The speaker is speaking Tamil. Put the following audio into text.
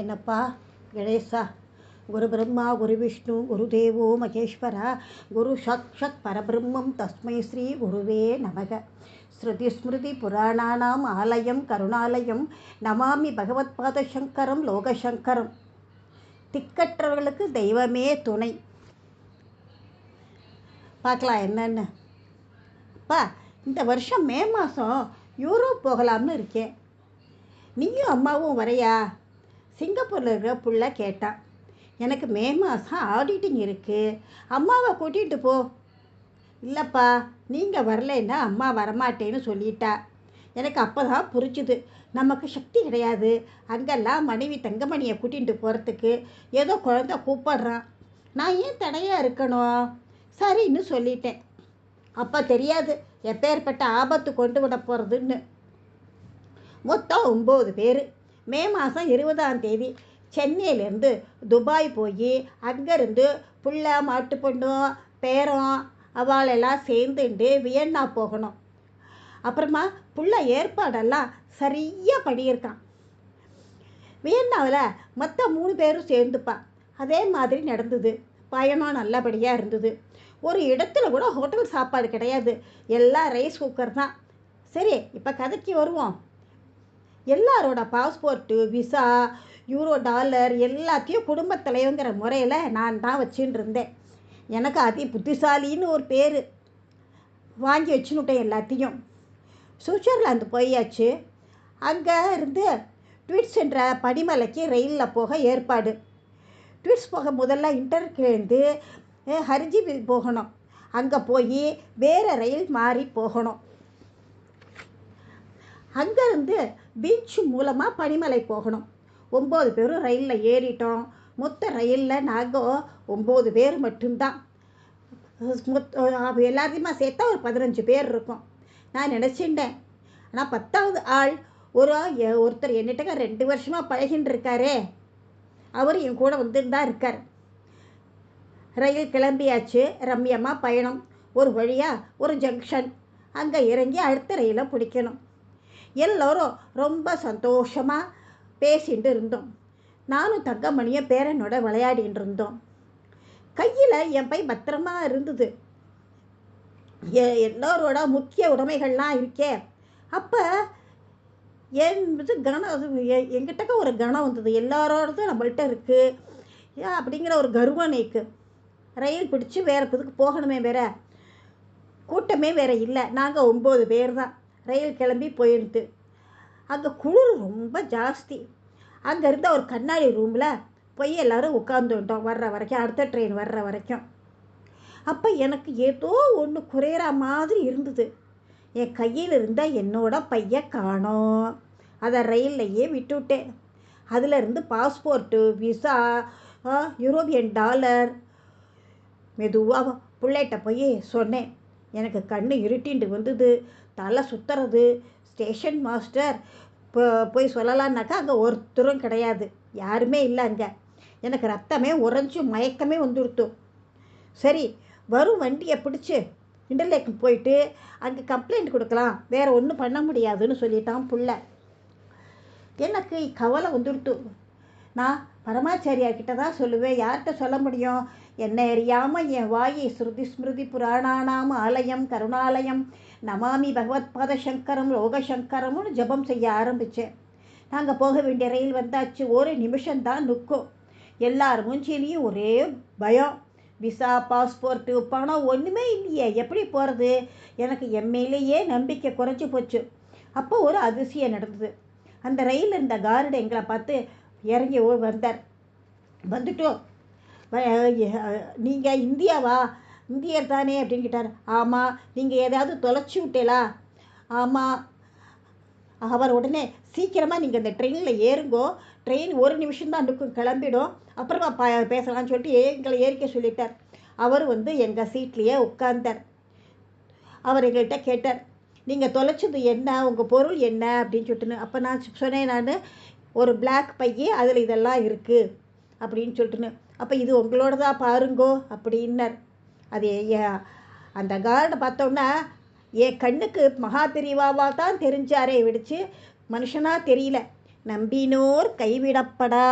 என்னப்பா கணேசா, குரு பிரம்மா குரு விஷ்ணு குரு தேவோ மகேஸ்வரா, குரு சாக்ஷாத் பரபிரம்மம் தஸ்மை ஸ்ரீ குருவே நமக. ஸ்ருதி ஸ்மிருதி புராணானாம் ஆலயம் கருணாலயம், நமாமி பகவத்பாத சங்கரம் லோகசங்கரம். திக்கற்றவர்களுக்கு தெய்வமே துணை. பார்க்கலாம் என்னென்னு. அப்பா, இந்த வருஷம் மே மாதம் யூரோப் போகலாம்னு இருக்கேன். நீயும் அம்மாவும் வரையா? சிங்கப்பூரில் இருக்கிற புள்ள கேட்டான். எனக்கு மே மாதம் ஆடிட்டிங் இருக்குது, அம்மாவை கூட்டிகிட்டு போ. இல்லைப்பா, நீங்கள் வரலைன்னா அம்மா வரமாட்டேன்னு சொல்லிட்டா. எனக்கு அப்போ தான் புரிச்சுது, நமக்கு சக்தி கிடையாது. அங்கெல்லாம் மனைவி தங்கமணியை கூட்டிகிட்டு போகிறதுக்கு. ஏதோ குழந்தை கூப்பிடுறான், நான் ஏன் தடையாக இருக்கணும்? சரின்னு சொல்லிட்டேன். அப்போ தெரியாது எப்பேற்பட்ட ஆபத்து கொண்டு விட போகிறதுன்னு. மொத்தம் 9 பேர். மே மாதம் 20ஆம் தேதி சென்னையிலேருந்து துபாய் போய் அங்கேருந்து புள்ள மாட்டு பொண்ணும் பேரம் அவளெல்லாம் சேர்ந்துட்டு வியன்னா போகணும். அப்புறமா புள்ள ஏற்பாடெல்லாம் சரியாக பண்ணியிருக்கான். வியன்னாவில் மற்ற 3 பேரும் சேர்ந்துப்பா. அதே மாதிரி நடந்தது. பயணம் நல்லபடியாக இருந்தது. ஒரு இடத்துல கூட ஹோட்டல் சாப்பாடு கிடையாது, எல்லாம் ரைஸ் குக்கர் தான். சரி, இப்போ கதைக்கு வருவோம். எல்லாரோட பாஸ்போர்ட்டு, விசா, யூரோ, டாலர் எல்லாத்தையும் குடும்பத் தலைவங்கிற முறையில் நான் தான் வச்சுட்டு இருந்தேன். எனக்கு அதி புத்திசாலின்னு ஒரு பேர் வாங்கி வச்சுன்னுட்டேன் எல்லாத்தையும். சுவிட்சர்லாந்து போயாச்சு. அங்கே இருந்து ட்விட்ஸ் என்ற பனிமலைக்கு ரயிலில் போக ஏற்பாடு. ட்விட்ஸ் போக முதல்ல இன்டர்லேருந்து ஹர்ஜிவில் போகணும். அங்கே போய் வேறு ரயில் மாறி போகணும். அங்கேருந்து பீச் மூலமாக பனிமலை போகணும். 9 பேரும் ரயிலில் ஏறிட்டோம். மொத்த ரயிலில் நாங்கள் 9 பேர் மட்டும்தான். எல்லாத்தையுமா சேர்த்தா ஒரு 15 பேர் இருக்கும். நான் நினச்சிட்டேன். ஆனால் 10வது ஆள் ஒருத்தர் என்னிட்ட 2 வருஷமாக பழகின்னு இருக்காரே, அவர் என் கூட வந்துட்டு தான் இருக்கார். ரயில் கிளம்பியாச்சு. ரம்யமாக பயணம். ஒரு வழியாக ஒரு ஜங்ஷன், அங்கே இறங்கி அடுத்த ரயிலை பிடிக்கணும். எல்லோரும் ரொம்ப சந்தோஷமாக பேசிகிட்டு இருந்தோம். நானும் தங்கமணியும் பேரனோட விளையாடின்னு இருந்தோம். கையில் என் பை பத்திரமா இருந்தது. எல்லோரோட முக்கிய உடைமைகள்லாம் இருக்கே. அப்போ என்கிட்ட ஒரு கணம் வந்தது. எல்லாரோடதும் நம்மள்கிட்ட இருக்குது அப்படிங்கிற ஒரு கர்வம் நீக்கு. ரயில் பிடிச்சி வேறு இதுக்கு போகணுமே, வேற கூட்டமே வேறு இல்லை. நாங்கள் 9 பேர் தான். ரயில் கிளம்பி போயிடுது. அங்கே குளிர் ரொம்ப ஜாஸ்தி. அங்கே இருந்த ஒரு கண்ணாடி ரூமில் போய் எல்லோரும் உட்காந்துட்டோம் வர்ற வரைக்கும், அடுத்த ட்ரெயின் வர்ற வரைக்கும். அப்போ எனக்கு ஏதோ ஒன்று குறையிற மாதிரி இருந்தது. என் கையில் இருந்த என்னோட பைய காணோம். அதை ரயில்லையே விட்டுவிட்டேன். அதில் இருந்து பாஸ்போர்ட்டு, விசா, யூரோப்பியன் டாலர். மெதுவாக பிள்ளைகிட்ட போய் சொன்னேன். எனக்கு கண் இருட்டிண்டு வந்தது, தலை சுற்றுறது. ஸ்டேஷன் மாஸ்டர் போய் சொல்லலான்னாக்கா அங்கே ஒருத்தரும் கிடையாது, யாருமே இல்லை அங்கே. எனக்கு ரத்தமே உறைஞ்சி மயக்கமே வந்துடுத்து. சரி, வரும் வண்டியை பிடிச்சி இன்டர்லேக்கு போயிட்டு அங்கே கம்ப்ளைண்ட் கொடுக்கலாம், வேறு ஒன்றும் பண்ண முடியாதுன்னு சொல்லிட்டான் புள்ள. எனக்கு கவலை வந்துடுத்து. நான் பரமாச்சாரியார்கிட்ட தான் சொல்லுவேன், யார்கிட்ட சொல்ல முடியும்? என்ன அறியாமல் என் வாயை ஸ்ருதி ஸ்மிருதி புராணானாம் ஆலயம் கருணாலயம், நமாமி பகவத்பாத சங்கரம் லோகசங்கரம்னு ஜபம் செய்ய ஆரம்பித்தேன். நாங்கள் போக வேண்டிய ரயில் வந்தாச்சு. ஒரு நிமிஷம்தான் நிற்கும். எல்லார் மூஞ்சிலையும் ஒரே பயம். விசா, பாஸ்போர்ட்டு, பணம் ஒன்றுமே இல்லையே, எப்படி போகிறது? எனக்கு எம்மையிலேயே நம்பிக்கை குறைச்சி போச்சு. அப்போ ஒரு அதிசயம் நடந்தது. அந்த ரயிலில் இருந்த கார்டு எங்களை பார்த்து இறங்கி வந்தார். வந்துட்டோம், நீங்கள் இந்தியாவா? இந்தியர் தானே அப்படின்னு கேட்டார். ஆமாம். நீங்கள் ஏதாவது தொலைச்சி விட்டேலா? ஆமாம். அவர் உடனே சீக்கிரமாக நீங்கள் இந்த ட்ரெயினில் ஏறுங்கோ, ட்ரெயின் 1 நிமிஷம்தான் இருக்கும், கிளம்பிடும், அப்புறமா பேசலாம்னு சொல்லிட்டு எங்களை ஏறிக்க சொல்லிட்டார். அவர் எங்கள் சீட்லேயே உட்கார்ந்தார். அவர் எங்கள்கிட்ட கேட்டார், நீங்கள் தொலைச்சது என்ன, உங்கள் பொருள் என்ன அப்படின்னு சொல்லிட்டுன்னு. அப்போ நான் சொன்னேன், நான் ஒரு பிளாக் பைய, அதில் இதெல்லாம் இருக்குது அப்படின்னு சொல்லிட்டுன்னு. அப்போ இது உங்களோட தான் பாருங்கோ அப்படின்னார். அது அந்த கார்டை பார்த்தோன்னா என் கண்ணுக்கு மகா பெரியவாவாக தான் தெரிஞ்சாரே விடுச்சு, மனுஷனாக தெரியல. நம்பினோர் கைவிடப்படா.